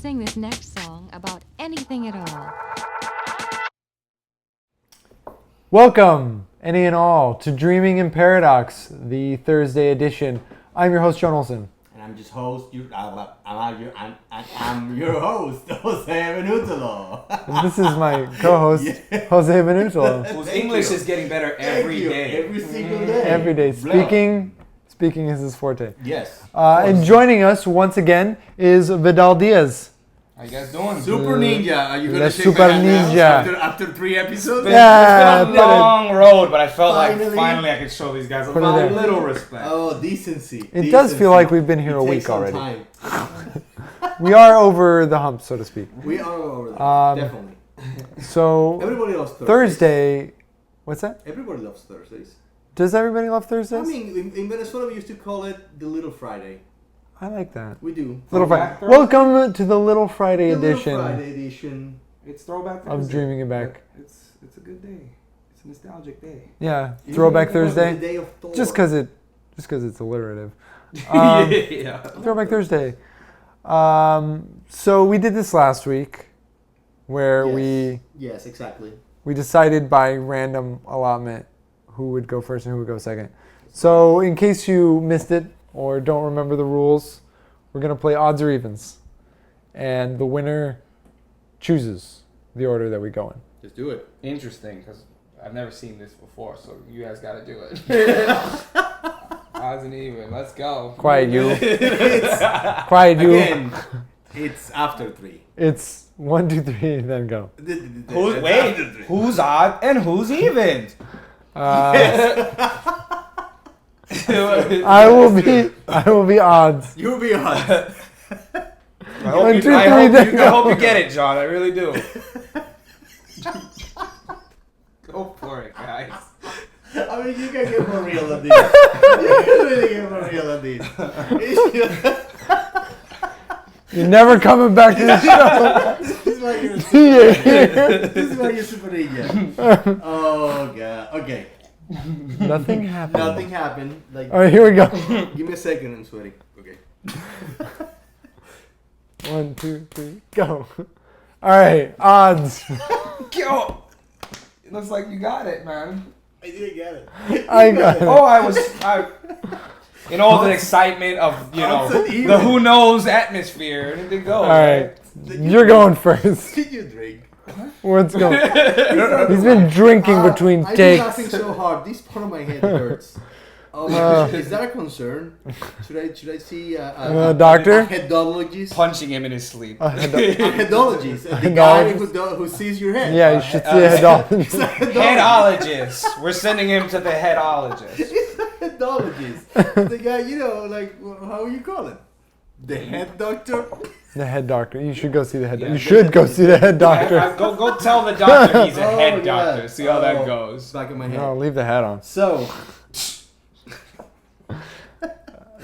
sing this next song about anything at all. Welcome, any and all, to Dreaming in Paradox, the Thursday edition. I'm your host, John Olson. And I'm just host. I'm your host, Jose Benutolo. This is my co-host, Jose Benutolo. Whose English is getting better every day. Every single day. Every day. Speaking is his forte. Yes. And joining us once again is Vidal Diaz. How you guys doing? Super Ninja. Are you going The to shake Super my hand Ninja. now after 3 episodes? Yeah, It's been a long road, but I felt Finally. like finally I could show these guys a Put it there. little respect. Oh, decency. It does feel like we've been here a It week takes some already. time. We are over the hump, so to speak. We are over there. Definitely. So, Everybody loves Thursdays. Thursday, what's that? Everybody loves Thursdays. Does everybody love Thursdays? I mean, in Venezuela, we used to call it the Little Friday. I like that. We do. Little Throwback Friday. Thursday? Welcome to the Little Friday The Little edition Friday edition. It's throwback Thursday. of Dreaming It Back. It's a good day. It's a nostalgic day. Yeah, Throwback It was the Thursday. day of Thor. Just because it's alliterative. Yeah. Throwback Thursday. So we did this last week, where Yes, exactly. we decided by random allotment who would go first and who would go second. So in case you missed it or don't remember the rules, we're gonna play odds or evens, and the winner chooses the order that we go in. Just do it. Interesting, because I've never seen this before, so you guys got to do it. Odds and even. Let's go. Quiet you. Quiet you. Again, it's after 3. It's 1, 2, 3, then go. Who's odd and who's even? I will be odds. You'll be on. I hope, 1, you, 2, 3, I, hope then you, go. I hope you get it, John. I really do. Go for it, guys. I mean, you can get more real than this. You can really get more real than this. You're never coming back to the show. This is why you're This is why you're super ninja. Oh god. Okay. Nothing happened. Nothing happened. Like, All right, here we go. give me a second. I'm sweating. Okay. 1, 2, 3, go. All right, odds. Yo, it looks like you got it, man. I didn't get it. I got it. Oh, in all the excitement of, Odds and the even. who knows atmosphere, anything goes. All right, you're going first. Did you drink? Let's go. He's been drinking between I've been takes. laughing so hard. This part of my head hurts. Oh my gosh, is that a concern? Should I see a doctor? A headologist? Punching him in his sleep. A headologist. The guy who sees your head. Yeah, you should see a headologist. Headologist. We're sending him to the headologist. It's a headologist. The guy, like, how you call it? The head doctor? The head doctor. You should go see the head doctor. You should go see the head doctor. Go tell the doctor he's a Oh, head yeah. doctor. See how that goes. Back in my head. No, leave the hat on. So,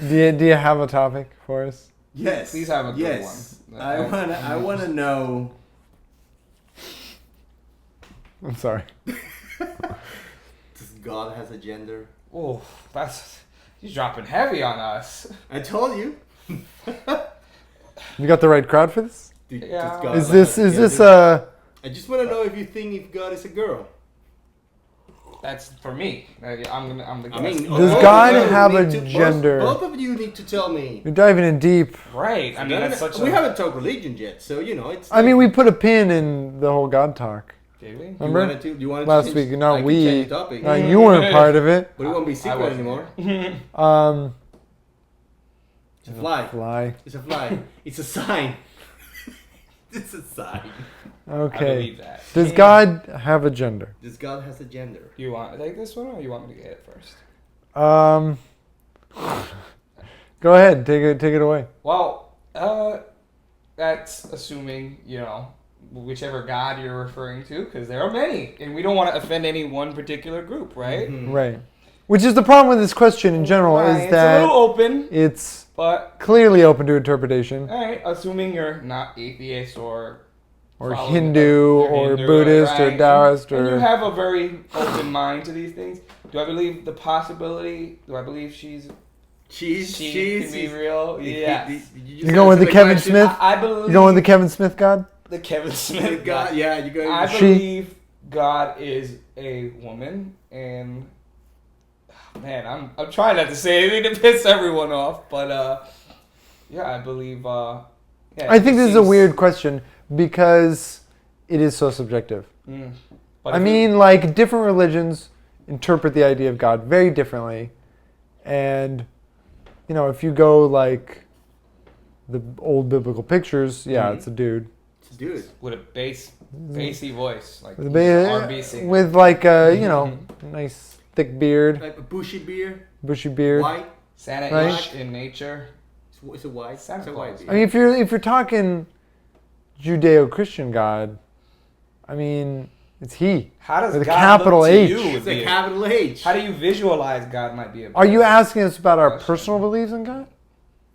Do you have a topic for us? yes. Please have a good yes. one. I wanna know. I'm sorry. Does God has a gender? Oh, he's dropping heavy on us. I told you. You got the right crowd for this? Does Yeah. God Is have this a is this gender? I just want to know if you think if God is a girl. That's for me. I'm the guest. I mean, Does both God of you have a need to- gender? Both of you need to tell me. You're diving in deep. Right. I mean, that's such we a... haven't talked religion yet, so it's. I mean, we put a pin in the whole God talk. Did we? Remember? You wanted Last to week. change, No, I can we. change the topic. You weren't part of it. But it won't be I secret wasn't. anymore. It's a fly. Fly. It's a fly. It's a sign. It's a sign. I Okay. believe that. Does God have a gender? Does God has a gender? You want to take this one, or you want me to get it first? Go ahead. Take it away. Well, that's assuming, whichever God you're referring to, because there are many, and we don't want to offend any one particular group, right? Mhm. Right. Which is the problem with this question in general Right, is it's that a little open, it's but clearly open to interpretation. all right, assuming you're not atheist or following Hindu you're or Hindu, Buddhist or right, Taoist and you or have a very open mind to these things. Do I believe the possibility? Do I believe she's Cheese. can be real. Yeah. You going with the Kevin Smith? I believe You going with the Kevin Smith God? the Kevin Smith God, yeah, you go. I believe God is a woman, and man, I'm trying not to say anything to piss everyone off, but yeah, I believe. Yeah, I think it this is a seems- weird question because it is so subjective. But I if mean, like, different religions interpret the idea of God very differently. And, you know, if you go, like, the old biblical pictures, yeah, it's a dude. It's a dude. with a bassy voice, like With, he's an R&B singer. with like, a, you know, nice thick beard, Like a bushy beard, bushy beard. white. Santa-ish in nature. It's a white. Santa It's a white Claus. beard. I mean, if you're talking Judeo-Christian God, I mean, it's he. How does With a God capital look to H. you? It's a capital H. How do you visualize God might be a Are you asking us about our Question. personal beliefs in God?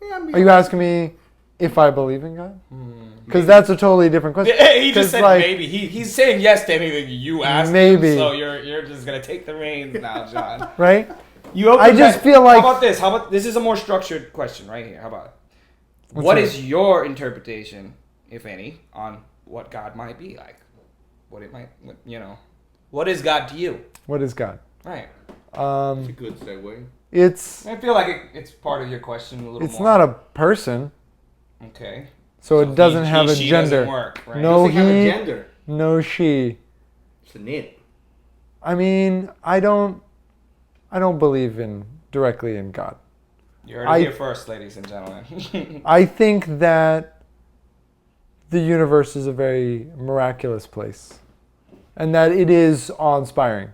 Yeah, I mean, Are you asking me if I believe in God? Hmm. Because that's a totally different question. He 'Cause, just said like, maybe. He's saying yes to anything you ask Maybe. him, so you're just gonna take the reins now, John. Right? You open I just feel like- How about this? How about this is a more structured question right here. How about What's what that? is your interpretation, if any, on what God might be like? What it might, you know, what is God to you? What is God? Right. It's a good segue. It's I feel like it's part of your question a little it's more. not a person, Okay. so it doesn't he, have a she gender. doesn't work, right? No, Doesn't have a he- gender. No, she. It's an it. I mean, I don't believe directly in God. You heard it I- here first, ladies and gentlemen. I think that the universe is a very miraculous place, and that it is awe-inspiring.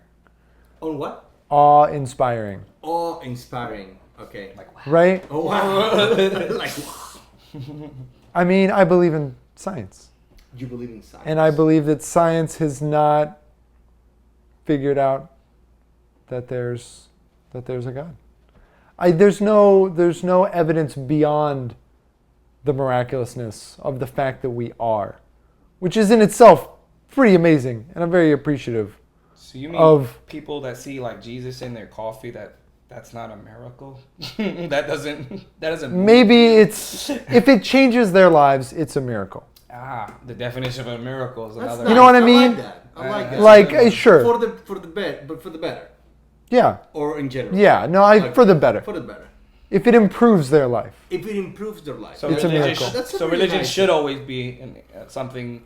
On what? Awe-inspiring, Awe-inspiring. Okay. Like, wow. right? Oh wow. Like wow. I mean, I believe in science, You believe in science. and I believe that science has not figured out that there's a God. There's no evidence beyond the miraculousness of the fact that we are, which is in itself pretty amazing, and I'm very appreciative. So you mean Of- people that see like Jesus in their coffee that's not a miracle? that doesn't move Maybe you? it's if it changes their lives, it's a miracle. the definition of a miracle is That's another. nice. You know what I like mean? that. I like that. Like, sure. For the better. Yeah, Or in general. yeah. No, Like, for the better. For the better. If it improves their life, If it improves their life. So It's a religion, miracle. That's a so really religion nice should thing. always be something.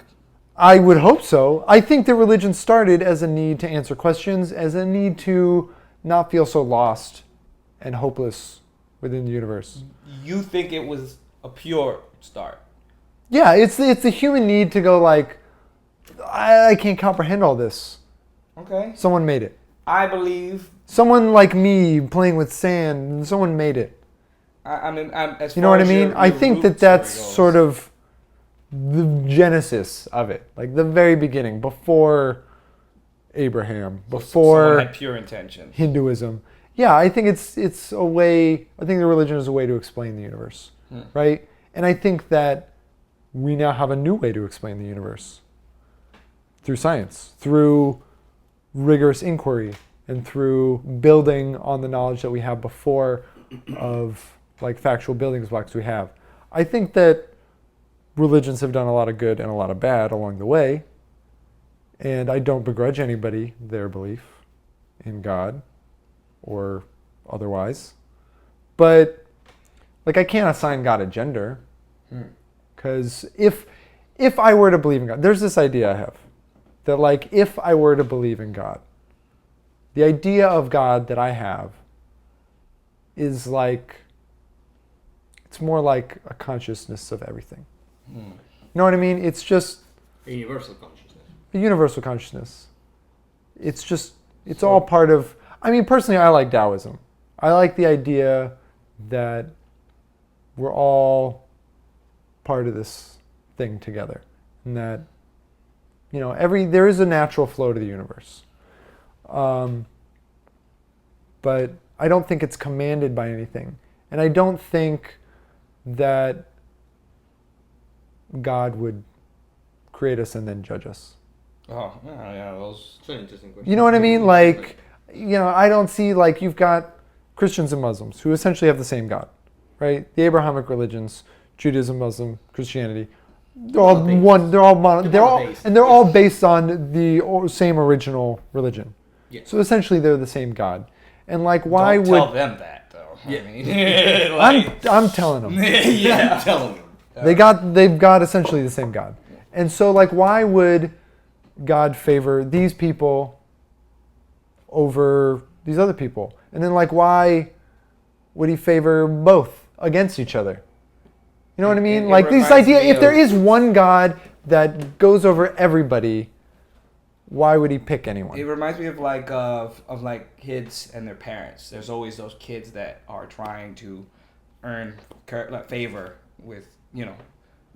I would hope so. I think that religion started as a need to answer questions, as a need to not feel so lost and hopeless within the universe. You think it was a pure start? Yeah, it's the human need to go like, I can't comprehend all this. Okay. Someone made it. I believe. Someone like me playing with sand, someone made it. I'm as You know far what I as mean? your I think root that's story goes. sort of the genesis of it, like the very beginning, before Abraham, Someone before had pure intention. Hinduism. Yeah, I think it's a way. I think the religion is a way to explain the universe, right? And I think that we now have a new way to explain the universe through science, through rigorous inquiry, and through building on the knowledge that we have before of like factual building blocks we have. I think that religions have done a lot of good and a lot of bad along the way, and I don't begrudge anybody their belief in God or otherwise. But like, I can't assign God a gender, because if I were to believe in God, there's this idea I have that like, if I were to believe in God, the idea of God that I have is like, it's more like a consciousness of everything. You know what I mean? It's just A universal consciousness. a universal consciousness. It's all part of, I mean, personally, I like Taoism. I like the idea that we're all part of this thing together, and that, you know, there is a natural flow to the universe. But I don't think it's commanded by anything. And I don't think that God would create us and then judge us. Oh, yeah, those. It's an interesting question. You know what I mean? Like, you know, I don't see, like, you've got Christians and Muslims, who essentially have the same God, right? The Abrahamic religions, Judaism, Muslim, Christianity, they're all Monotheist. one. They're all Monotheist. and they're all based on the same original religion. Yeah. So essentially, they're the same God. And like, why Don't would tell them that though? Yeah. I mean, like, I'm telling them yeah. I'm telling you. they've got essentially the same God. And so like, why would God favor these people over these other people? And then like, why would he favor both against each other? You know what I mean? It Like this reminds idea, me if there of- is one God that goes over everybody, why would he pick anyone? It reminds me of like kids and their parents. There's always those kids that are trying to earn favor with,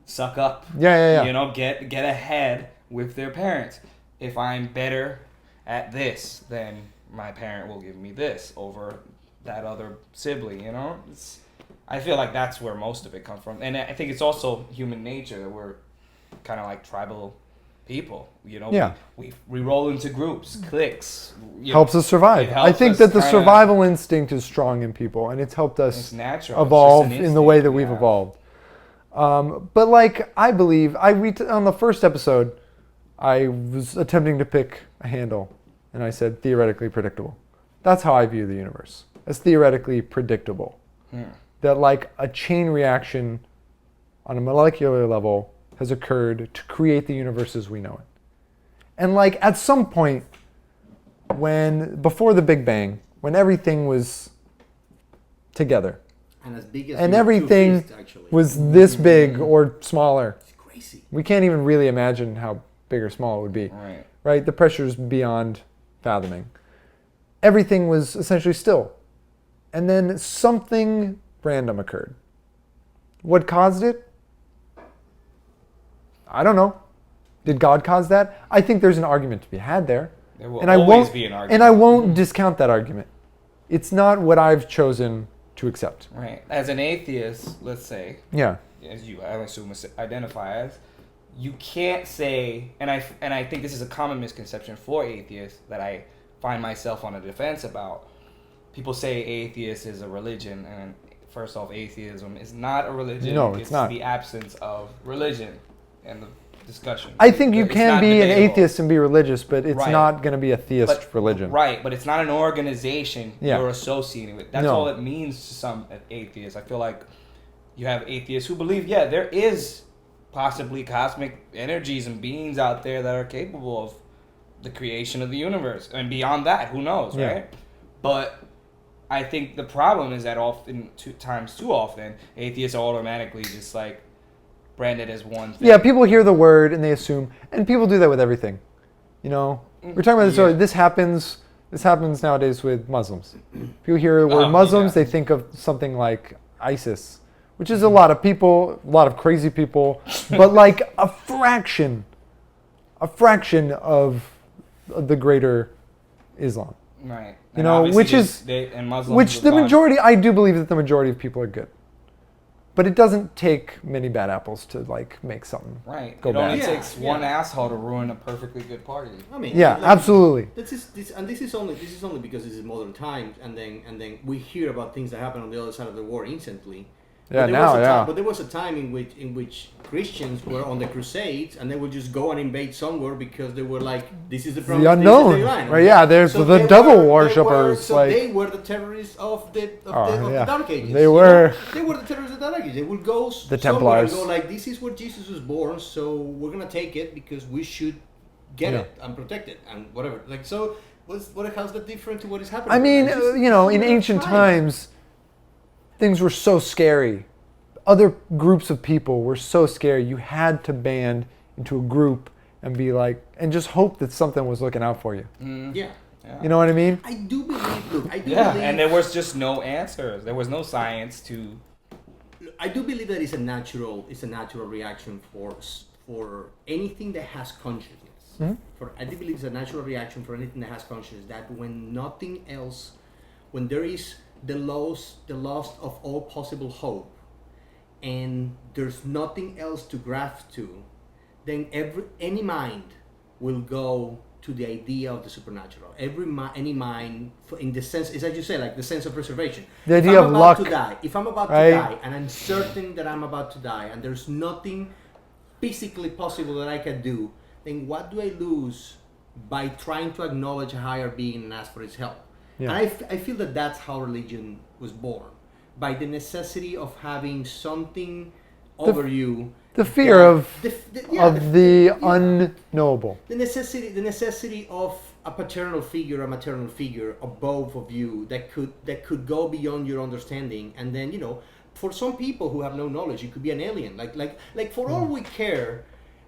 suck up. Yeah. Get ahead with their parents. If I'm better at this, then my parent will give me this over that other sibling. I feel like that's where most of it comes from, and I think it's also human nature that we're kind of like tribal people. Yeah. We roll into groups, cliques. Helps us survive. It I helps think us that the kinda- survival instinct is strong in people, and it's helped It's us natural. It's evolve just an in the way instinct that we we've have. evolved. But like, I believe, on the first episode, I was attempting to pick a handle, and I said theoretically predictable. That's how I view the universe, as theoretically predictable. That like a chain reaction on a molecular level has occurred to create the universe as we know it. And like at some point, before the Big Bang, when everything was together, And as big as and your two everything fists, actually. was this big or smaller, It's crazy. we can't even really imagine how big or small it would be. Right? The pressure's beyond fathoming. Everything was essentially still. And then something random occurred. What caused it? I don't know. Did God cause that? I think there's an argument to be had there. There will And I always won't be an argument. and I won't discount that argument. It's not what I've chosen to accept. Right. As an atheist, let's say, Yeah. as you, I assume, identify as, you can't say, and I think this is a common misconception for atheists that I find myself on a defense about. People say atheist is a religion, and first off, atheism is not a religion. No, it's not. The absence of religion and the discussion. I think you It's can not be an debatable. atheist and be religious, but it's Right. not going to be a theist religion. Right, but it's not an organization Yeah. you're associating with. That's No. all it means to some atheists. I feel like you have atheists who believe, yeah, there is possibly cosmic energies and beings out there that are capable of the creation of the universe. And beyond that, who knows, Yeah. right? But I think the problem is that too often, atheists are automatically just like branded as one thing. Yeah, people hear the word and they assume, and people do that with everything. We're talking about this. Yeah. This happens. This happens nowadays with Muslims. People hear the word Oh, Muslims, yeah. they think of something like ISIS, which is a lot of people, a lot of crazy people, but like a fraction of the greater Islam. Right. You know, obviously which is- and Muslims Which have the gone- majority, I do believe that the majority of people are good. But it doesn't take many bad apples to like make something. Right. Go It only bad. takes Yeah, one yeah. asshole to ruin a perfectly good party. I mean, Yeah, absolutely. This is only because this is modern times, and then we hear about things that happen on the other side of the war instantly. Yeah, But there was now, a yeah. time, but there was a time in which Christians were on the Crusades, and they would just go and invade somewhere because they were like, "This is the promise, The this is unknown, the land." right? Yeah, there's the they devil were- worshippers. So like, they were the terrorists of the yeah. Dark Ages. They you were. know? They were the terrorists of the Dark Ages. They would go The somewhere Templars. and go like, "This is where Jesus was born, so we're gonna take it because we should get Yeah. it and protect it and whatever." Like so. How's that different to what is happening? I mean, It's just- in ancient time. times, things were so scary. Other groups of people were so scary. You had to band into a group and be like, and just hope that something was looking out for you. Yeah. Yeah. You know what I mean? I do believe. Look, I do Yeah, believe. and there was just no answers. There was no science to. I do believe that it's a natural reaction for anything that has consciousness. I do believe it's a natural reaction for anything that has consciousness. That when nothing else, when there is the loss of all possible hope, and there's nothing else to grasp to, then any mind will go to the idea of the supernatural. Any mind, in the sense, is as you say, like the sense of preservation. The idea of luck. If I'm about right? to die, and I'm certain that I'm about to die, and there's nothing physically possible that I can do, then what do I lose by trying to acknowledge a higher being and ask for his help? Yeah. And I feel that that's how religion was born, by the necessity of having something over you. The fear of the unknowable. The necessity of a paternal figure, a maternal figure, of both of you that could go beyond your understanding. And then, for some people who have no knowledge, it could be an alien. Like for all we care,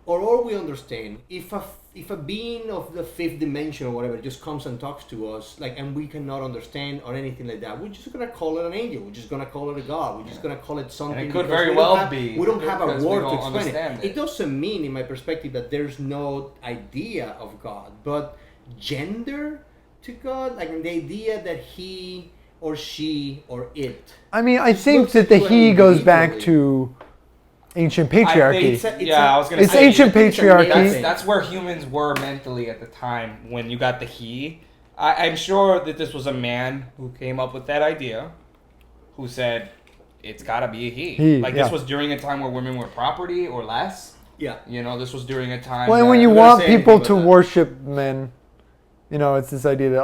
or all we understand, if a being of the fifth dimension or whatever just comes and talks to us, and we cannot understand or anything like that, we're just gonna call it an angel. We're just gonna call it a god. We're just gonna call it something. And it could very well be. We don't have a word to explain it. It doesn't mean, in my perspective, that there's no idea of God, but gender to God, like the idea that he or she or it. I mean, I think that the he goes back to ancient patriarchy. I was going to it's say. Ancient patriarchy. That's where humans were mentally at the time when you got the he. I'm sure that this was a man who came up with that idea, who said, it's got to be a he. This was during a time where women were property or less. Yeah. This was during a time. Well, and when you want people to worship men, it's this idea that,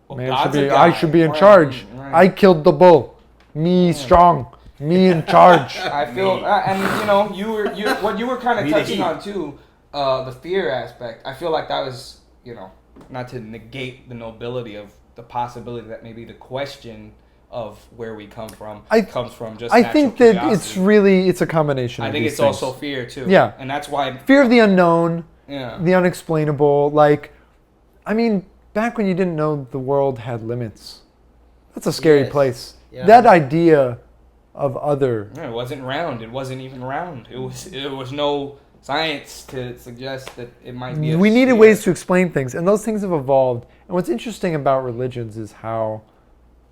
I should be in charge. Right. I killed the bull. Me strong. Me in charge. I feel, what you were kind of touching on too, the fear aspect. I feel like that was, not to negate the nobility of the possibility that maybe the question of where we come from comes from just. I think that it's a combination. I think it's things. also fear too. Yeah, and that's why fear of the unknown. Yeah, the unexplainable. Back when you didn't know the world had limits, that's a scary place. Yeah. That idea of other. It wasn't round. It wasn't even round. It was no science to suggest that it might be. We needed ways to explain things, and those things have evolved. And what's interesting about religions is how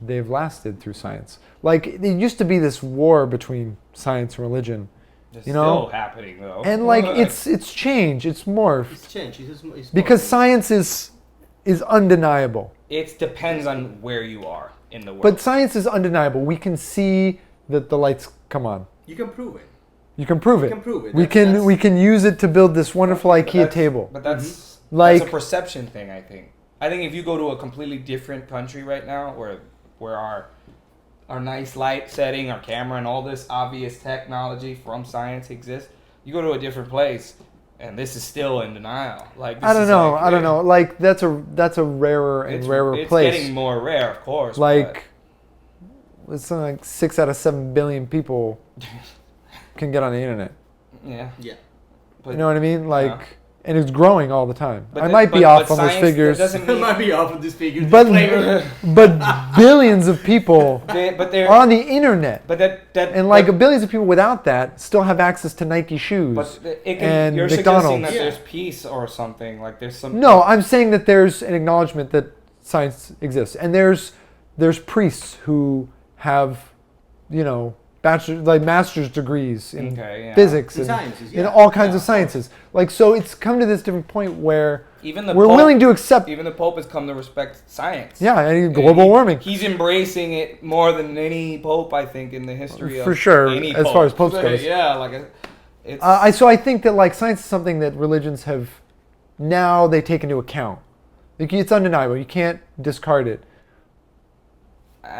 they've lasted through science. There used to be this war between science and religion. It's still happening though. And it's changed. It's morphed. It's changed. It's because science is undeniable. It depends on where you are in the world. But science is undeniable. We can see that the lights come on. You can prove it. You can prove it. You can prove it. We can use it to build this wonderful IKEA table. But that's a perception thing, I think. I think if you go to a completely different country right now where our nice light setting, our camera, and all this obvious technology from science exists, you go to a different place and this is still in denial. I don't know. That's a rarer and rarer place. It's getting more rare, of course. It's something like 6 out of 7 billion people can get on the internet. Yeah. But, you know what I mean? And it's growing all the time. I might be off on those figures. I might be off on these figures. But billions of people are on the internet. Billions of people without that still have access to Nike shoes and you're McDonald's. Suggesting that there's peace or something. There's some. No, I'm saying that there's an acknowledgement that science exists, and there's priests who have, master's degrees in physics and sciences, in all kinds of sciences. So it's come to this different point where we're willing to accept. Even the Pope has come to respect science. Yeah, and global warming. He's embracing it more than any Pope, I think, in the history of for sure, any as Pope. far as popes goes. So I think that science is something that religions have now they take into account. It's undeniable. You can't discard it.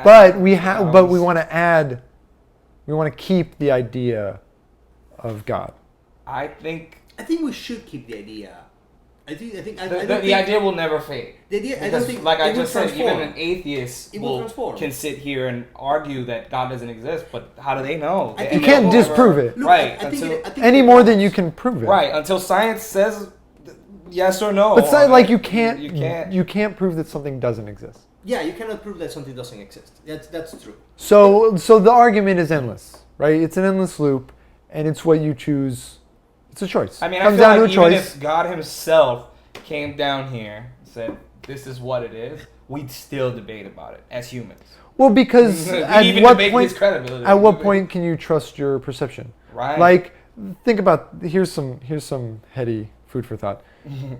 But we want to add. We want to keep the idea of God. I think we should keep the idea. The idea will never fade. The idea, I don't think, like I just said, even an atheist can sit here and argue that God doesn't exist, but how do they know? You can't disprove it. Look, right. I think any more than you can prove it. Right. Until science says yes or no. But you can't prove that something doesn't exist. Yeah, you cannot prove that something doesn't exist. That's true. So the argument is endless, right? It's an endless loop, and it's what you choose. It's a choice. I mean, I feel like even if God himself came down here and said, this is what it is, we'd still debate about it as humans. Well, because at what point can you trust your perception? Right. Think about, here's some heady food for thought.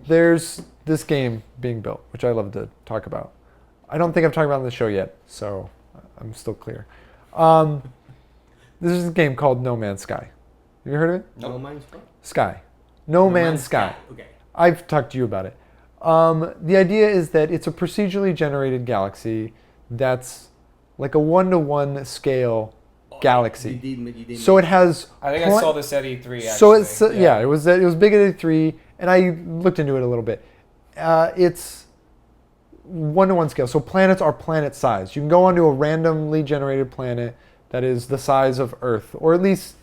There's this game being built, which I love to talk about. I don't think I've talked about it on the show yet, so I'm still clear. This is a game called No Man's Sky. Have you heard of it? No Man's Sky. No Man's Sky. Okay. I've talked to you about it. The idea is that it's a procedurally generated galaxy that's like a 1-to-1 scale galaxy. You did So it has. I think I saw this at E3. Actually. So it's it was big at E3, and I looked into it a little bit. It's 1-to-1 scale. So planets are planet size. You can go onto a randomly generated planet that is the size of Earth, or at least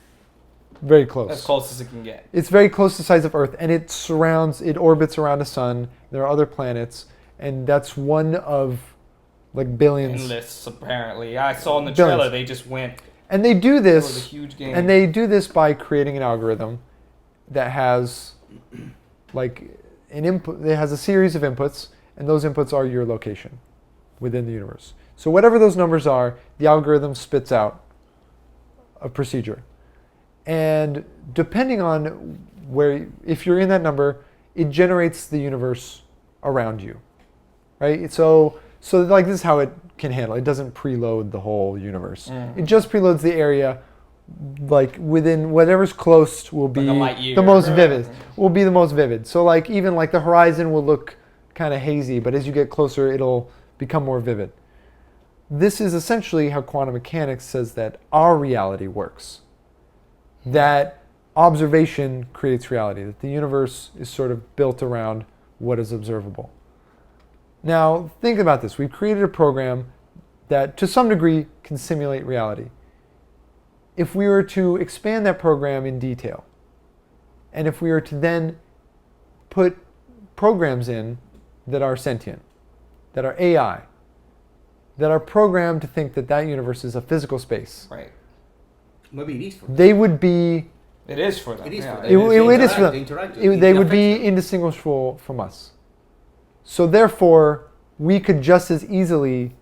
very close. As close as it can get. It's very close to the size of Earth, and it orbits around a sun. There are other planets, and that's one of like billions. Endless, apparently. I saw in the Billions. trailer they just went. And they do It was a this, huge game. and they do this by creating an algorithm that has like an input. It has a series of inputs, and those inputs are your location within the universe. So whatever those numbers are, the algorithm spits out a procedure. And depending on if you're in that number, it generates the universe around you, right? So like this is how it can handle. It doesn't preload the whole universe. It just preloads the area, like within whatever's close will be Like a light year. the most vivid. Will be the most vivid. So like even like the horizon will look kind of hazy, but as you get closer, it'll become more vivid. This is essentially how quantum mechanics says that our reality works. That observation creates reality, that the universe is sort of built around what is observable. Now, think about this. We've created a program that, to some degree, can simulate reality. If we were to expand that program in detail, and if we were to then put programs in that are sentient, that are AI, that are programmed to think that that universe is a physical space, Right. Maybe it is for them. they would be It is for them. It is yeah. for It, them. it is for them. They interact. They It would be affects them. indistinguishable from us. So therefore, we could just as easily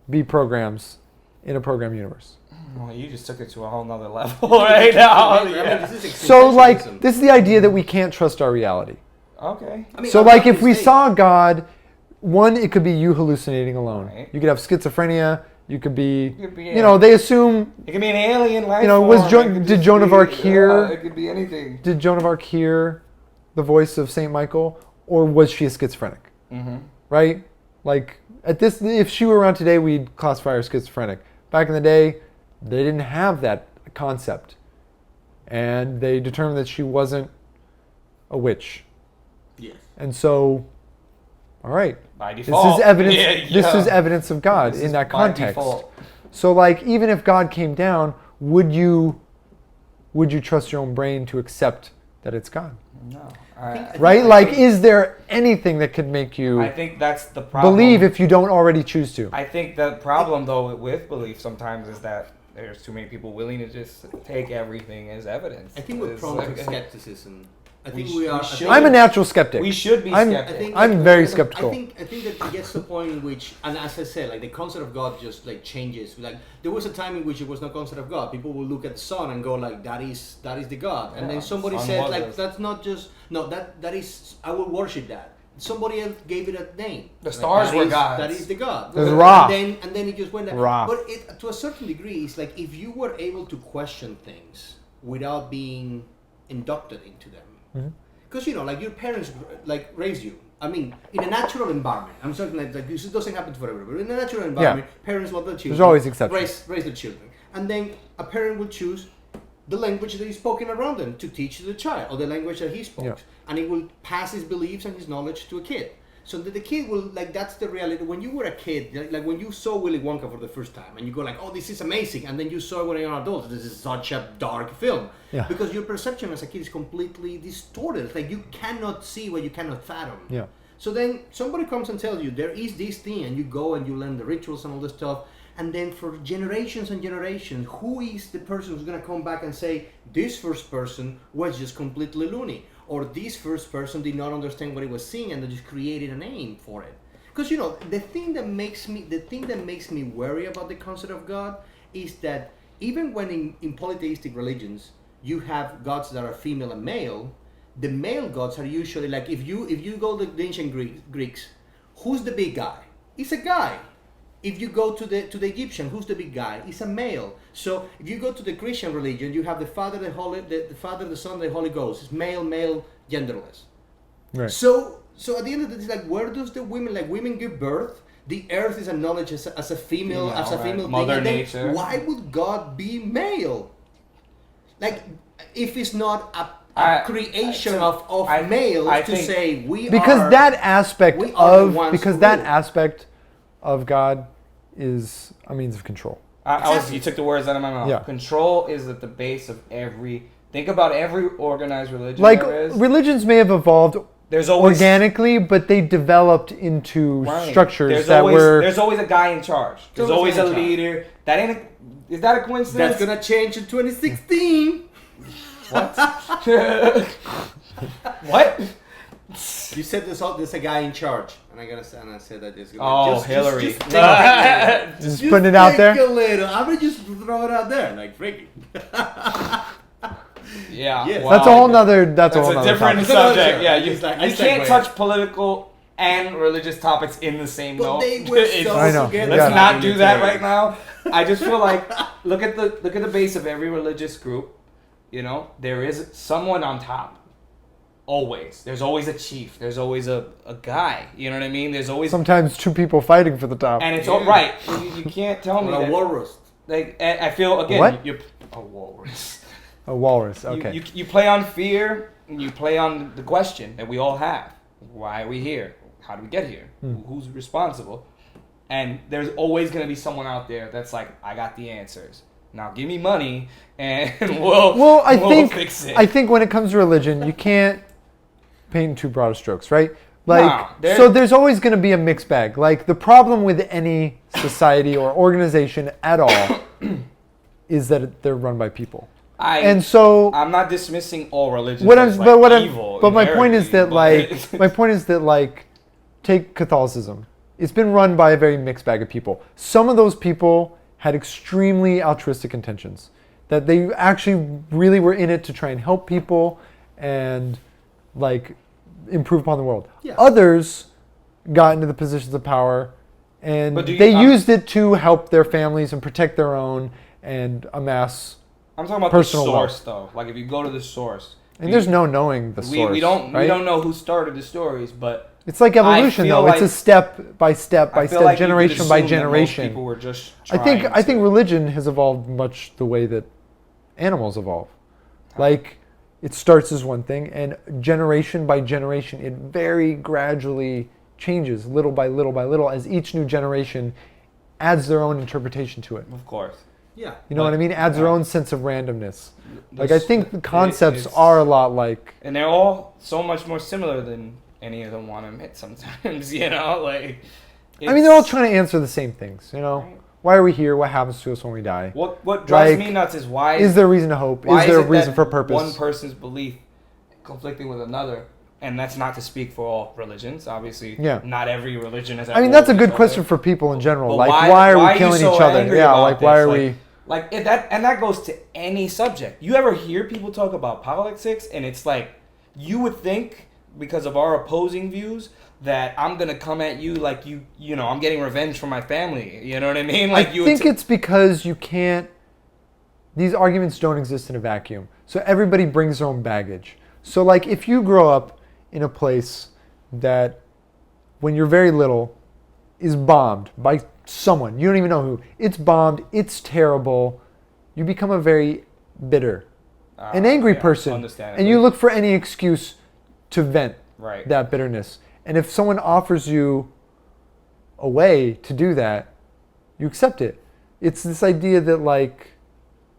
be programs in a program universe. Well, you just took it to a whole nother level right now. I mean, Yeah. this is So like, existentialism. this is the idea that we can't trust our reality. Okay. I mean, So I'm like, not if we mistaken. saw God, one, it could be you hallucinating alone. Right. You could have schizophrenia. You could be, could be, you know, they assume, It could be an alien life. You know, form. was Jo- It could did just Joan of be- Arc hear- It could be anything. did Joan of Arc hear the voice of Saint Michael, or was she a schizophrenic? Mm-hmm. Right? Like at this, if she were around today, we'd classify her as schizophrenic. Back in the day, they didn't have that concept, and they determined that she wasn't a witch. Yes. And so, all right, By this default. is evidence. Yeah, This yeah. is evidence of God This in is that by context. default. So, like, even if God came down, would you trust your own brain to accept that it's God? No. think- Right? I Like, think- is there anything that could make you I think that's the problem. believe if you don't already choose to? I think the problem, though, with belief sometimes is that there's too many people willing to just take everything as evidence. I think we're It's prone like- to skepticism. I think We we are. should- I'm a natural skeptic. We should be I'm- skeptical. I think I'm like, very skeptical. I think that it gets to the point in which, and as I said, like the concept of God just like changes. Like there was a time in which it was no concept of God. People would look at the sun and go like, that is the God. And Yeah, then somebody sun said was like, it. that's not just no, that is, I will worship that. Somebody else gave it a name. The stars that were is- gods. That is the God. There's Ra. And then it just went down. Ra. But to a certain degree, it's like if you were able to question things without being inducted into them. Mm-hmm. Because like your parents like raised you. I mean, in a natural environment. I'm certain that like, this doesn't happen for everybody. But in a natural environment, parents love their children. always exceptions. Raise their children, and then a parent will choose the language that is spoken around them to teach the child, or the language that he spoke, Yeah. and it will pass his beliefs and his knowledge to a kid. So that the kid will like that's the reality. When you were a kid, like when you saw Willy Wonka for the first time, and you go like, "Oh, this is amazing," and then you saw it when you're an adult. This is such a dark film Yeah. because your perception as a kid is completely distorted. It's like you cannot see what you cannot fathom. Yeah. So then somebody comes and tells you there is this thing, and you go and you learn the rituals and all this stuff. And then for generations and generations, who is the person who's going to come back and say, this first person was just completely loony? Or this first person did not understand what he was seeing and they just created a name for it? Because, the thing that makes me worry about the concept of God is that even when in polytheistic religions, you have gods that are female and male, the male gods are usually like if you go to the ancient Greeks, who's the big guy? It's a guy. If you go to the Egyptian, who's the big guy? It's a male. So if you go to the Christian religion, you have the Father, the Father, the Son, the Holy Ghost. It's male, genderless. Right. So at the end of the day, it's like, where does the women, like women give birth? The earth is acknowledged as a female, female Mother thing. Nature. Why would God be male? Like, if it's not a creation of males to say we because are that aspect we are the of ones because who that rule. aspect of God is a means of control. You took the words out of my mouth. Yeah. Control is at the base of every. Think about every organized religion Like there is. religions may have evolved There's always organically, but they developed into Right. structures There's always a guy in charge. There's always a in charge. leader. That ain't. Is that a coincidence? That's gonna change in 2016. What? What? You said there's a guy in charge, and I said that it's gonna. Oh, Hillary. Just take a little. Just putting it out there. Take a little. I'm gonna just throw it out there, like freaking. Yeah. Yes. wow. That's a whole nother. That's a whole a nother different topic. subject. Yeah, you, It's like- you it's can't like- touch political and religious topics in the same But note. they were It's- so I know. together. Let's Yeah. not do that right now. I just feel like look at the base of every religious group. You know, there is someone on top. Always. There's always a chief. There's always a guy. You know what I mean? There's always Sometimes two people fighting for the top. and it's all right. You can't tell me Or a that. walrus. Like I feel again. What? You're a walrus. A walrus. You- Okay. You play on fear, and you play on the question that we all have. Why are we here? How do we get here? Who's responsible? And there's always going to be someone out there that's like, I got the answers. Now give me money, and Well, I we'll fix it. I think when it comes to religion, you can't paint in too broad of strokes, right? Like, No, so there's always going to be a mixed bag. Like the problem with any society or organization at all is that they're run by people. And so I'm not dismissing all religions. what I'm, as, like, but what evil I'm, but my point is that inherently, my point is that like, take Catholicism. It's been run by a very mixed bag of people. Some of those people had extremely altruistic intentions, that they actually really were in it to try and help people and like improve upon the world. Yeah. Others got into the positions of power and But do you- they used it to help their families and protect their own and amass. I'm talking about personal the source, wealth. though. Like if you go to the source, And there's no knowing the source. we don't right? know who started the stories, but It's like evolution, feel though. It's a like- step by step by I feel step, like you could generation by assume that most generation. people were just I think trying to- religion has evolved much the way that animals evolve. Like it starts as one thing, and generation by generation, it very gradually changes, little by little by little, as each new generation adds their own interpretation to it. Of course. Yeah. You know what I mean? Adds their yeah. own sense of randomness. The Like I s- think the concepts it's- are a lot like. And they're all so much more similar than any of them want to admit sometimes, you know? Like, I mean, they're all it's- trying to answer the same things. You know, Right. why are we here? What happens to us when we die? What drives Like, me nuts is why Is there a reason to hope? why Is there a it reason that for purpose? one person's belief conflicting with another? And that's not to speak for all religions. Obviously, Yeah. not every religion has. I mean, that's a good question for people in general. But Like, why are we you killing so each other? angry Yeah, about like, why this? are Like- we? Like that goes to any subject. You ever hear people talk about politics, and it's like you would think because of our opposing views that I'm gonna come at you like you know I'm getting revenge for my family. You know what I mean? Like I think it's because you can't. These arguments don't exist in a vacuum. So everybody brings their own baggage. So like, if you grow up in a place that, when you're very little, is bombed by someone you don't even know who, it's bombed, it's terrible, you become a very bitter, an angry person, understandably. and you look for any excuse to vent right. that bitterness. And if someone offers you a way to do that, you accept it. It's this idea that, like,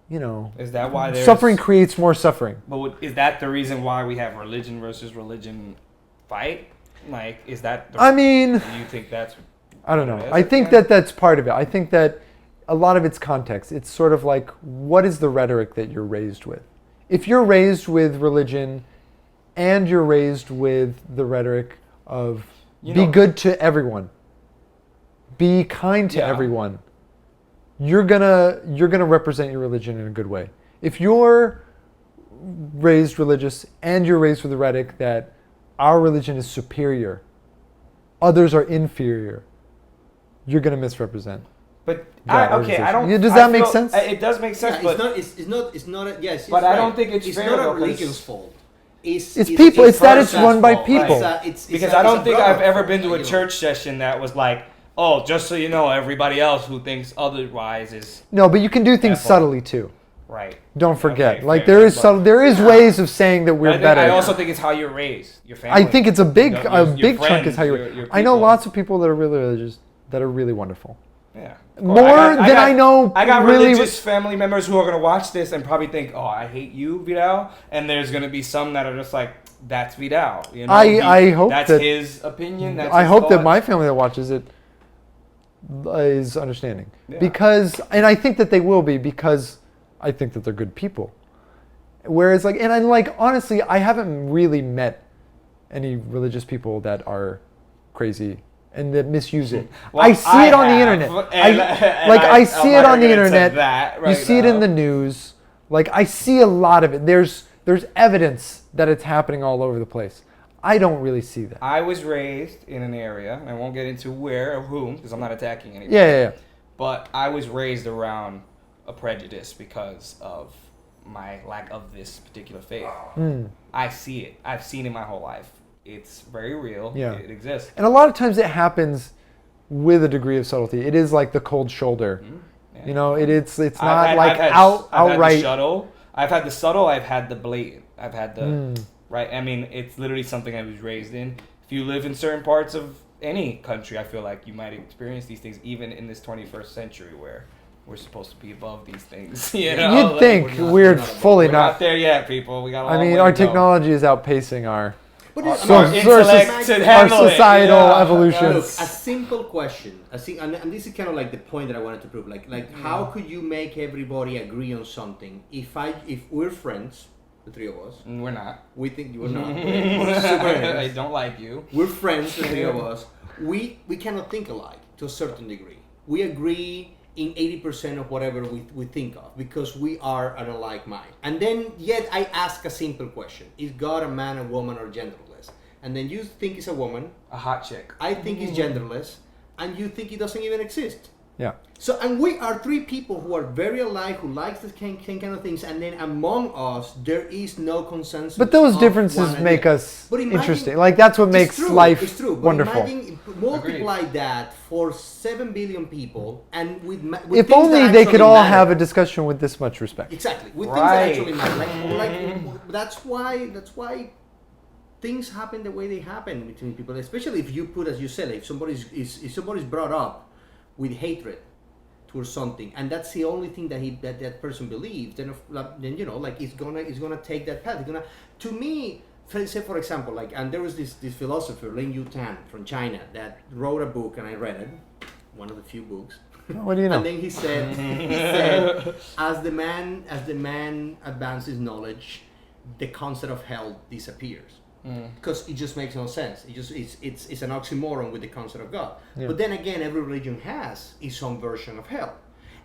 you know, Is that why there's suffering creates more suffering. But is that the reason why we have religion versus religion fight? Like, is that? I mean, Do you think that's? I don't know. It is, I think yeah. that that's part of it. I think that a lot of it's context. It's sort of like, what is the rhetoric that you're raised with? If you're raised with religion and you're raised with the rhetoric of You be know- good to everyone, be kind to Yeah. everyone, you're gonna represent your religion in a good way. If you're raised religious and you're raised with the rhetoric that our religion is superior, others are inferior, you're going to misrepresent. But that I don't. Yeah, does I that make feel- sense? It does make sense, Yeah, but it's not a, yes. But it's I right. don't think it's fair, not though, a 'cause- religion's fault. It's people. It's that it's run by fault, people. because I don't think I've ever been to a church session that was like, oh, just so you know, everybody else who thinks otherwise is No, but you can do things Asshole. subtly too. right. Don't forget. Okay, like fair, there is but- there is ways of saying that we're I think- better. I also think it's how you're raised, your family. I think it's a big You know, your big chunk friends, is how you're. your I know people. lots of people that are really religious that are really wonderful. Yeah. More than I know I got really- religious family members who are gonna watch this and probably think, "Oh, I hate you, Vidal," and there's gonna be some that are just like, "That's Vidal." You know, I hope that's that- his opinion. That's I his hope that thought. my family that watches it is understanding Yeah. because, and I think that they will be because I think that they're good people. Whereas, like, and I like honestly, I haven't really met any religious people that are crazy and that misuse it. Well, I see it on the have, internet. and- I see I'm it not on the gonna get into internet. that You right see it in now. the news. Like I see a lot of it. There's evidence that it's happening all over the place. I don't really see that. I was raised in an area, and I won't get into where or whom because I'm not attacking anybody. Yeah. But I was raised around a prejudice because of my lack of this particular faith. Mm. I see it. I've seen it my whole life. It's very real. Yeah. It exists. And a lot of times it happens with a degree of subtlety. It is like the cold shoulder. Yeah. You know, it's not I've like had outright. the subtle. I've had the subtle. I've had the blatant. I've had the right. I mean, it's literally something I was raised in. If you live in certain parts of any country, I feel like you might experience these things, even in this 21st century where we're supposed to be above these things. You know, You'd like, think we're we're not- fully we're not. not there yet, people. We got a long I mean, way our to go. technology is outpacing our But Our, it's, So- our intellect our to handle it, societal yeah. evolution. look, a simple question. And this is kind of like the point that I wanted to prove. Like how could you make everybody agree on something? If we're friends, the three of us, We're not. we think you are not. We're super I enemies. don't like you. We're friends, the three of us. We cannot think alike to a certain degree. We agree in 80% of whatever we think of because we are an alike mind. And then yet I ask a simple question. Is God a man, a woman, or genderless? And then you think he's a woman, A hot chick. I think he's genderless, and you think he doesn't even exist. yeah. So, and we are three people who are very alike, who likes the kind of things, and then among us, there is no consensus. But those of differences one make idea. us But imagine- interesting. Like that's what It's makes true, life it's true, but wonderful. Imagine, multiply that for 7 billion people, and with If things only that they could actually all matter. have a discussion with this much respect. Exactly, with Right. things that actually matter. Like that's why things happen the way they happen between people. Especially if you put, as you said, if somebody's brought up with hatred towards something, and that's the only thing that person believes, then you know, like it's gonna take that path. It's gonna, to me. Say for example, like, and there was this philosopher Lin Yutan from China that wrote a book, and I read it, one of the few books. What do you know? And then he said, as the man advances knowledge, the concept of hell disappears. Because it just makes no sense. It's an oxymoron with the concept of God. Yeah. But then again, every religion has its own version of hell.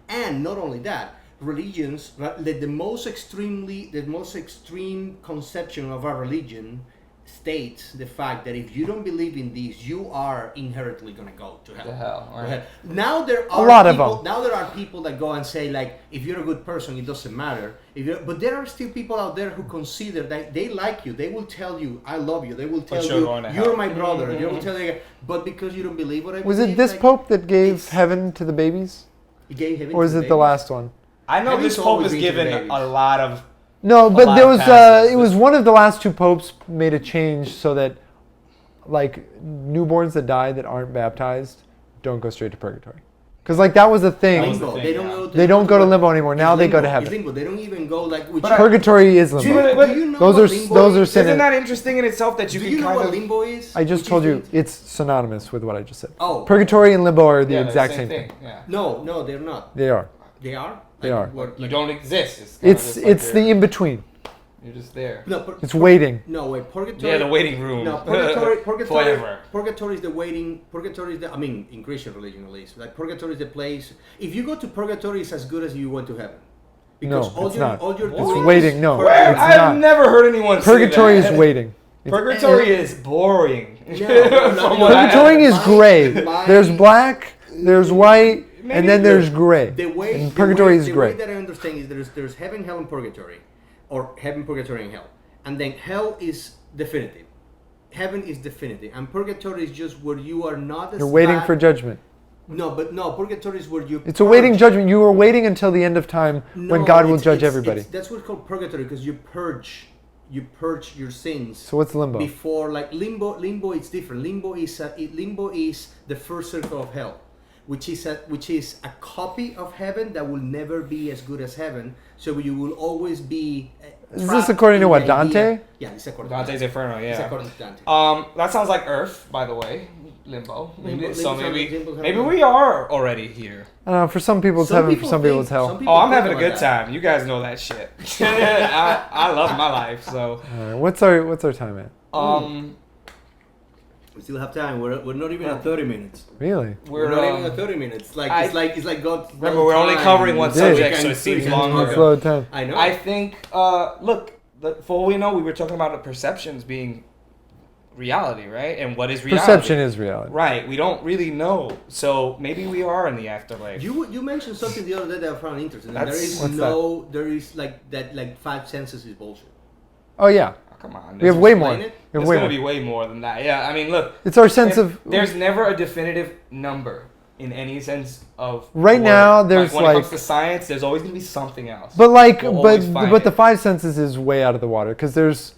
And not only that, religions, the most extreme conception of our religion states the fact that if you don't believe in this, you are inherently going to go to hell. To hell, right. To hell. Now there are lot of people, them. Now there are people that go and say, like, if you're a good person, it doesn't matter. But there are still people out there who consider that they like you. They will tell you, I love you. They will tell you're you, going to you're hell. my brother. They will tell you, but because you don't believe what I Was believe, it this like, Pope that gave it's- heaven to the babies, he gave heaven or to is it the babies? last one? I know Heaven's this pope always is been to given babies. a lot of. No, but lot there of was passes. it was one of the last two popes made a change so that like newborns that die that aren't baptized don't go straight to purgatory. Because like that was the thing. Limbo. thing, They don't yeah. go. They don't go to limbo anymore. Now It's they go limbo. to heaven. It's limbo. They don't even go like. Which, Purgatory is do limbo. you know Those what are limbo those are is? sin. Isn't that interesting in itself that you Do can you know kind what of? limbo is? I just Which told is you it's synonymous with what I just said. Oh. Purgatory and limbo are the Yeah, exact same same thing. Yeah. No, they're not. They are. They are. They are. What, You like- don't exist. It's kinda It's just like it's the you're- in between. You're just there. No, It's waiting. No, wait. Purgatory. Yeah, the waiting room. No, purgatory. Forever. Purgatory is the waiting. Purgatory is the. I mean, in Christian religion at least, like purgatory is the place. If you go to purgatory, it's as good as you went to heaven, Because No, it's not. all you're It's doing waiting. is No, purgatory. it's I've not. never heard anyone Purgatory say that. is waiting. Purgatory is boring. No, From what I- Purgatory is My- gray. my- There's black, there's white, Maybe and then there's gray. The way And purgatory is the gray. way that I understand is there's heaven, hell, and purgatory, or heaven, purgatory, and hell, and then hell is definitive. Heaven is definitive, and purgatory is just where you are not. You're waiting for judgment. No, but no, purgatory is where you. It's a waiting judgment. You are waiting until the end of time when God will judge everybody. That's what's called purgatory because you purge your sins. So what's limbo? Before, like limbo is different. Limbo is the first circle of hell, which is a copy of heaven that will never be as good as heaven. So you will always be. Is this according to what, Dante? Yeah, it's according Dante's to Inferno, It's yeah. according to Dante. That sounds like Earth, by the way. Limbo. Limbo So sounds- maybe limbo sounds maybe like- we are already here. For some people it's Some heaven, for some people think- it's hell. some people Oh, I'm think having a about good that. time. You guys know that shit. I love my life. So What's our time at? We still have time. We're not even at 30 minutes. Really? We're not even at 30 minutes. It's like God. remember we're only covering one We did. subject, We so can- it seems we can longer. talk Slow time. I know. I think, look, for all we know, we were talking about the perceptions being reality, right? And what is reality? Perception is reality. Right. We don't really know. So maybe we are in the afterlife. You mentioned something the other day that I found interesting. That's- There is like five senses is bullshit. Oh yeah. Oh, come on. We have way more. explain it? We have It's way going to more. be way more than that. Yeah, I mean, look. It's our sense of. There's never a definitive number in any sense of. Right word. now, there's when it comes like- to science, there's always going to be something else. But like, We'll always find but the it. five senses is way out of the water because there's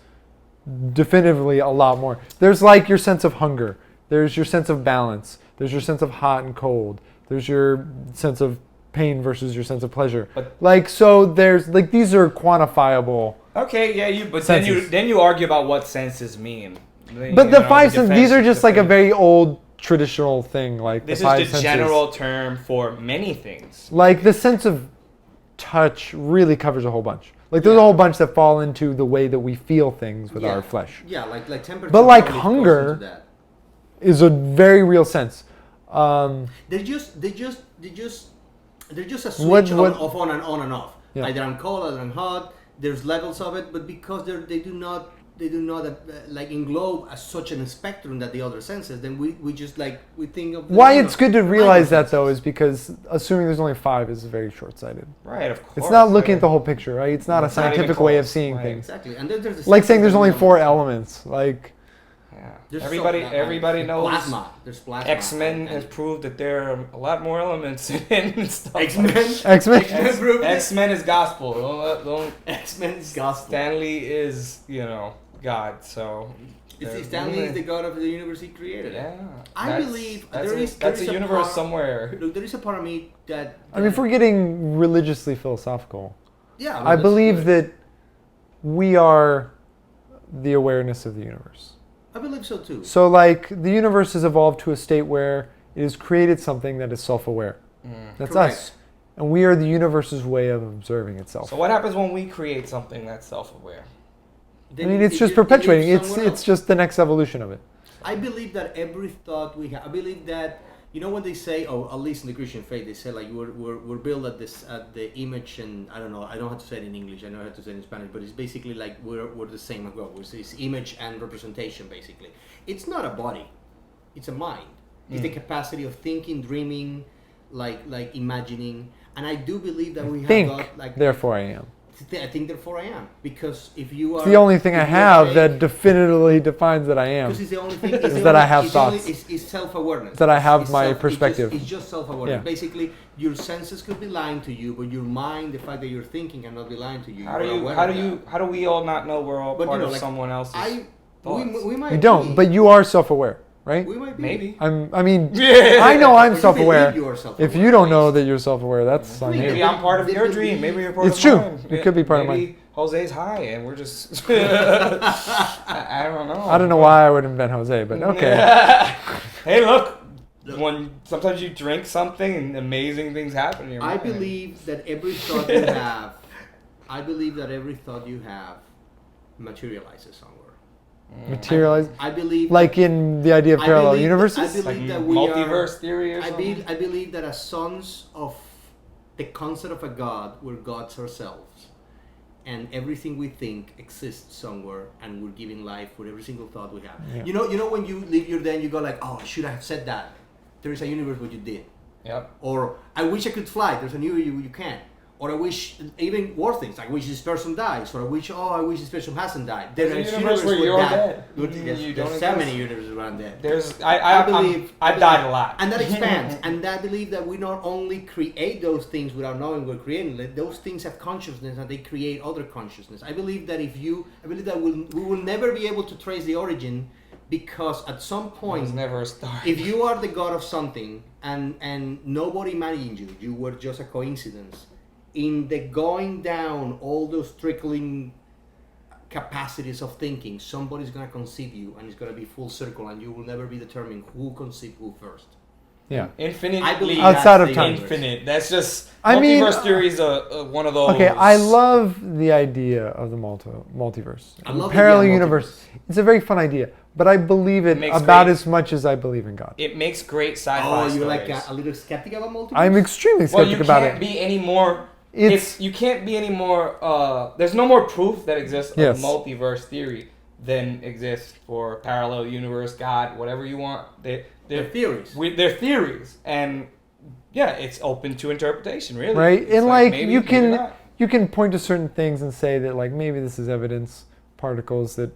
definitively a lot more. There's like your sense of hunger. There's your sense of balance. There's your sense of hot and cold. There's your sense of pain versus your sense of pleasure. But- like so, there's like these are quantifiable. Okay, yeah, but Senses. then you argue about what senses mean. But the five senses, these are just like a very old traditional thing. Like This the five is the senses. general term for many things. Like the sense of touch really covers a whole bunch. Like there's a whole bunch that fall into the way that we feel things with our flesh. Yeah, like temperature. But like probably goes hunger- into that. Is a very real sense. They're just a switch What- of on and off. Yeah. Either I'm cold, either I'm hot. There's levels of it, but because they do not like englobe such a spectrum that the other senses, then we just like we think of Why it's good to realize minor that though senses. is because assuming there's only five is very short-sighted. Right, of course. It's not looking at the whole picture, right? It's not a It's not even scientific way of close, seeing right. things. Exactly, and then there's the Like saying there's senses only that four we know. elements. Like Yeah. There's Everybody knows. plasma. There's plasma. X-Men and- has proved that there are a lot more elements in stuff. X-Men. X-Men. X-Men proved it. X-Men is gospel. Don't X-Men is gospel. Stanley is, God, so Stanley is the god of the universe he created. Yeah. I That's- believe that's there a, is- that's there is a a universe part- somewhere. Look, there is a part of me that. I mean, if we're getting religiously philosophical, yeah, I believe that we are the awareness of the universe. I believe so too. So like the universe has evolved to a state where it has created something that is self-aware. That's Correct. us. And we are the universe's way of observing itself. So what happens when we create something that's self-aware? I mean, it's just perpetuating. It's just the next evolution of it. I believe that every thought we have. I believe that when they say, at least in the Christian faith, they say like we're built at the image and I don't know. I don't have to say it in English. I know how to say it in Spanish, but it's basically like we're the same as God. It's image and representation basically. It's not a body. It's a mind. It's the capacity of thinking, dreaming, like imagining. And I do believe that we have Think, got like. therefore I am. I think therefore I am, because if you are It's the only thing I if you have are that definitively defines that I am. because it's the only thing Is that I have thoughts. It's self-awareness. That I have It's my perspective. It's just self-awareness. Yeah. Basically, your senses could be lying to you, but your mind, the fact that you're thinking, cannot be lying to you. How You're aware of how do we all not know we're all But, part you know, of like, someone else's that. thoughts? We might You don't, be. but you are self-aware, right? We might be. Maybe. I mean, Yeah. I know I'm Or you self-aware. believe you are self-aware, If you don't at know least. that you're self-aware, that's on Maybe. you. Maybe I'm part of your Maybe- dream. Maybe you're part It's of true. mine. It could be part of Maybe mine. Jose's high and we're just. I don't know. I don't know why I would invent Jose, but okay. Hey, look. When sometimes you drink something and amazing things happen in your I mind. believe that every thought you have, materializes somewhere. Materialize. I believe Like in the idea of I parallel believe- universes? I believe Like that we multiverse are, theory or something. I believe that as sons of the concept of a God, we're gods ourselves, and everything we think exists somewhere, and we're giving life with every single thought we have. Yeah. You know when you leave your day and you go like, oh, I should have said that. There is a universe where you did. Yep. Or I wish I could fly. There's a new you can't. Or I wish, even worse things. I wish this person dies. Or I wish this person hasn't died. There's a universe where you're dead. There's so many universes around dead. I believe I've died a lot. And that expands. And I believe that we not only create those things without knowing we're creating them, those things have consciousness and they create other consciousness. I believe that we will never be able to trace the origin, because at some point, There's never a start. if you are the god of something and nobody imagined you were just a coincidence, in the going down all those trickling capacities of thinking, somebody's going to conceive you, and it's going to be full circle, and you will never be determined who conceived who first. Yeah. Infinite. I believe outside of that's time. Infinite. That's just. I mean, multiverse theory is one of those. Okay, I love the idea of the multiverse. I love the parallel idea of universe. It's a very fun idea, but I believe it Makes about great- as much as I believe in God. It makes great sci-fi Oh, stories. you're like a little skeptic about multiverse? I'm extremely Well, skeptic you about can't it. be any more. It's You can't be any more. There's no more proof that exists Yes. of multiverse theory than exists for parallel universe, God, whatever you want. They're They're theories. they're theories, and yeah, it's open to interpretation, really. right, It's and like maybe, you maybe can not. you can point to certain things and say that like maybe this is evidence particles that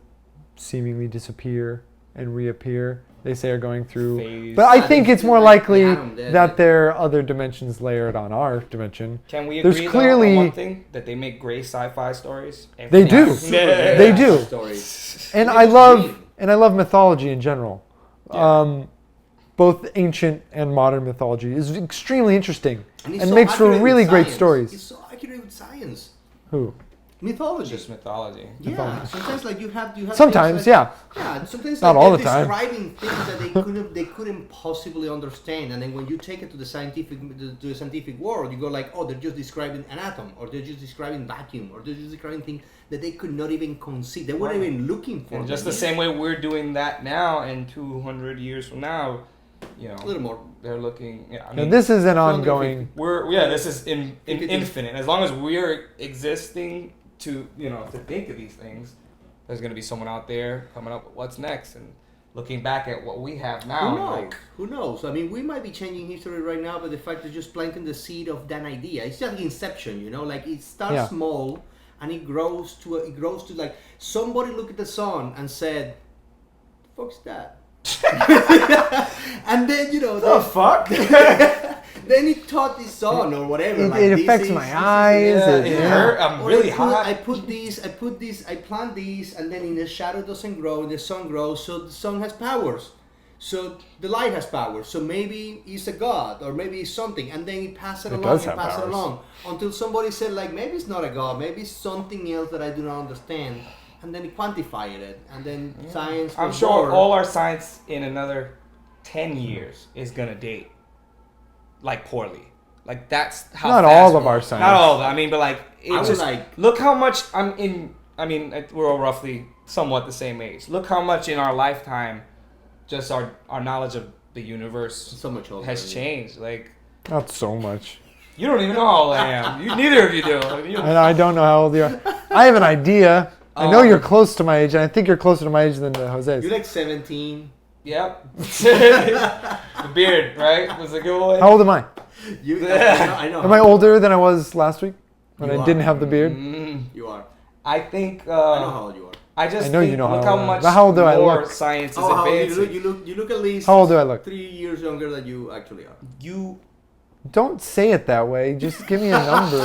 seemingly disappear and reappear. They say are going through. Phase. But I Yeah, think they- it's more like likely the atom did. that there are other dimensions layered on our dimension. Can we There's agree clearly- though, on one thing, that they make great sci-fi stories? They do. Yeah. They do. Stories. And It I was love dream. and I love mythology in general. Yeah. Both ancient and modern mythology is extremely interesting And it's and so makes for accurate really with great science. stories. It's so accurate with science. Who? Mythology. Just mythology. Yeah, sometimes like you have Sometimes, things yeah. yeah, sometimes Not like, all they're the time. describing things that they couldn't possibly understand, and then when you take it to the scientific world, you go like, oh, they're just describing an atom, or they're just describing vacuum, or they're just describing things that they could not even conceive. They weren't Right. even looking for. And just them the yet. same way we're doing that now, and 200 years from now, you know, A little more. they're looking. Yeah, I Now, mean, this is an 250. ongoing. this is in It is. infinite. As long as we're existing to think of these things, there's gonna be someone out there coming up with what's next and looking back at what we have now. Who knows? Like, Who knows? I mean, we might be changing history right now, but the fact is just planting the seed of that idea. It's just like Inception, like it starts Yeah. small and it grows to like somebody looked at the sun and said, "Fuck's that." And then the fuck? then it taught the sun or whatever. It, like, it this affects is- my this is- eyes. Yeah, it- it yeah. hurt. I'm Or really I hot. put these, I plant these, and then in the shadow doesn't grow, the sun grows, so the sun has powers. So the light has powers. So maybe it's a god, or maybe it's something, and then he pass it It along does and have pass it powers. along until somebody said like maybe it's not a god, maybe it's something else that I do not understand, and then he quantified it, and then science. I'm was sure born. all our science in another 10 years is gonna date like poorly. Like that's how. Not fast all of we're- our science. Not all of it. I mean, but like I it was just like- look how much I'm in. I mean, we're all roughly somewhat the same age. Look how much in our lifetime, just our knowledge of the universe so much older has than you. changed. Like Not so much. you don't even know how old I am. Neither of you do. You- I don't know how old you are. I have an idea. I know you're close to my age, and I think you're closer to my age than Jose's. You're like 17. Yep. The beard, right? Was a good one. How old am I? I know. Am I older than I was last week when You I are. didn't have the beard? You are. I think. I know how old you are. I just I know think, you know look how how old I am. much But how old do I more look? science is Oh, how old advancing. you look at least. How old do I look? 3 years younger than you actually are. You Don't say it that way. Just give me a number,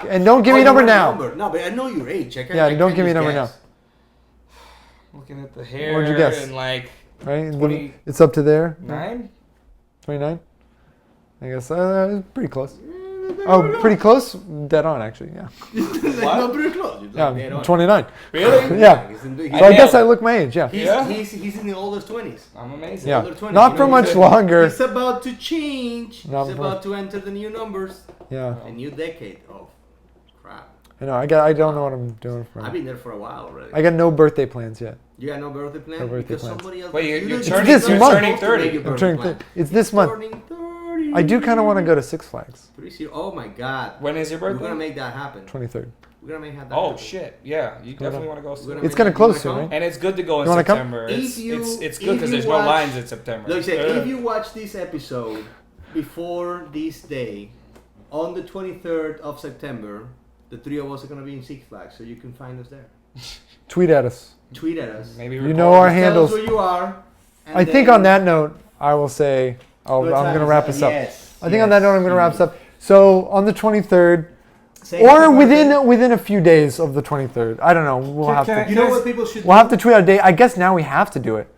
and don't give me a you number want now. number. No, but I know your age. I can't, Yeah, I don't can't give me a just number guess. looking at the hair. What'd you guess? And like Right? 29? It's up to there. 9. 29. I guess pretty close. Oh, pretty close. Dead on, actually. Yeah. Like, What? no, pretty close. You're Yeah. like dead on. 29. Really? Yeah. He's in the, So I guess I nailed it. look my age. Yeah. Yeah. he's in the oldest 20s. I'm amazing. Yeah. Older 20s. Not You for know, much he's- longer. He's about to change. Not He's for- about to enter the new numbers. Yeah. A new decade of crap. I know. I don't know what I'm doing for. I've been there for a while already. I got no birthday plans yet. You got no birthday plan? No birthday because plans. somebody else. Wait, you're don't- turning- This you're month. supposed to make your I'm birthday turning. plan. It's this month. Turning 30. I do kind of want to go to Six Flags. Pretty serious. Oh my God. When is your We're birthday? gonna make that happen. 23rd. We're gonna make that. Oh happen. shit! Yeah, you definitely want to go. We're gonna It's make gonna that- close you soon, wanna right? come? And it's good to go in You wanna come? September. If you- It's if good because you there's watch- no lines in September. Look, if you watch this episode before this day, on the 23rd of September, the three of us are gonna be in Six Flags, so you can find us there. Tweet at us. Tweet at us. Maybe You record know our Tell us handles. where you are. and I think then- on that note, I will say, I'm What going time to is wrap that? this up. Yes, I think on that note, I'm going to wrap this up. So on the 23rd, Say or happy birthday. within a few days of the 23rd, I don't know. We'll have can I- to. You know what people should We'll do? have to tweet out a date. I guess now we have to do it.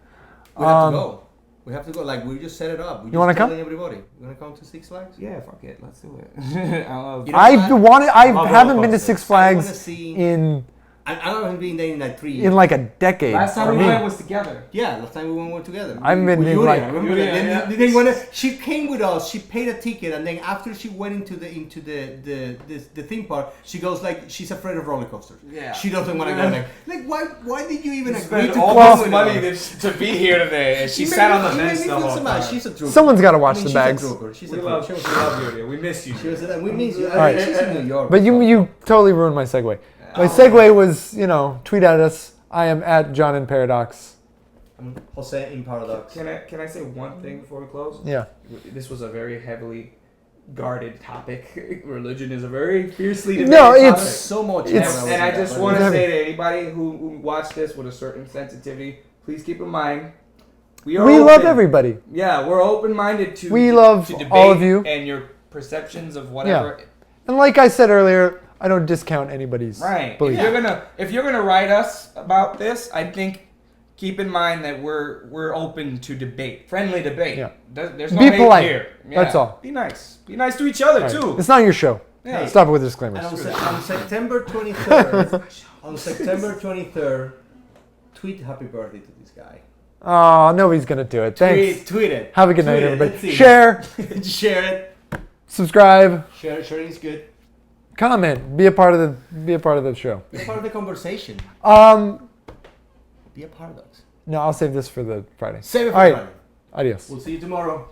We have to go. We have to go. Like, we just set it up. We You wanna just come? telling everybody. You want to come to Six Flags? Yeah, fuck it. Let's do it. I love. You know I what? wanted. I I'll go haven't been to posters. Six I wanna Flags see. in I haven't been there in like 3 years. like a decade. Last time for we me. went was together. Yeah, last time we went together. I've been With in, Yuria, like- remember Yuria, that? Then yeah. they didn't wanna, she came with us. She paid a ticket, and then after she went into the theme park, she goes like she's afraid of roller coasters. Yeah. She doesn't want to go there. Like why did you even agree Spent to all come this with money us? to be here today, and she made sat me- on the she made bench me the feel whole so bad. time. She's a trooper. Someone's got to watch I mean, the she's bags. a trooper. She's a We trooper. love you. We miss you. She was we miss you. All right. She's in New York. But you totally ruined my segue. My segue was, tweet at us. I am at John in Paradox. I'm Jose in Paradox. Can I say one thing before we close? Yeah. This was a very heavily guarded topic. Religion is a very fiercely debated No, topic. it's- So much. It's- And I just But- want to Heavy. say to anybody who watched this with a certain sensitivity, please keep in mind, we are We love open. everybody. Yeah, we're open-minded to We love to debate all of you. and your perceptions of whatever. And like I said earlier, I don't discount anybody's Right. belief. If you're gonna write us about this, I think keep in mind that we're open to debate, friendly debate. Yeah. There's no Be hate polite. here. That's all. Be nice. Be nice to each other All right. too. It's not your show. Yeah. Stop it with disclaimers. And on September 23rd, tweet happy birthday to this guy. Oh, nobody's going to do it. Thanks. Tweet it. Have a good night, Tweet it. everybody. Let's see. Share, Share it. subscribe, Sharing is good. comment. Be a part of the show. Be a part of the conversation. Be a part of us. No, I'll save this for the Friday. Save it for All right. Friday. Adios. We'll see you tomorrow.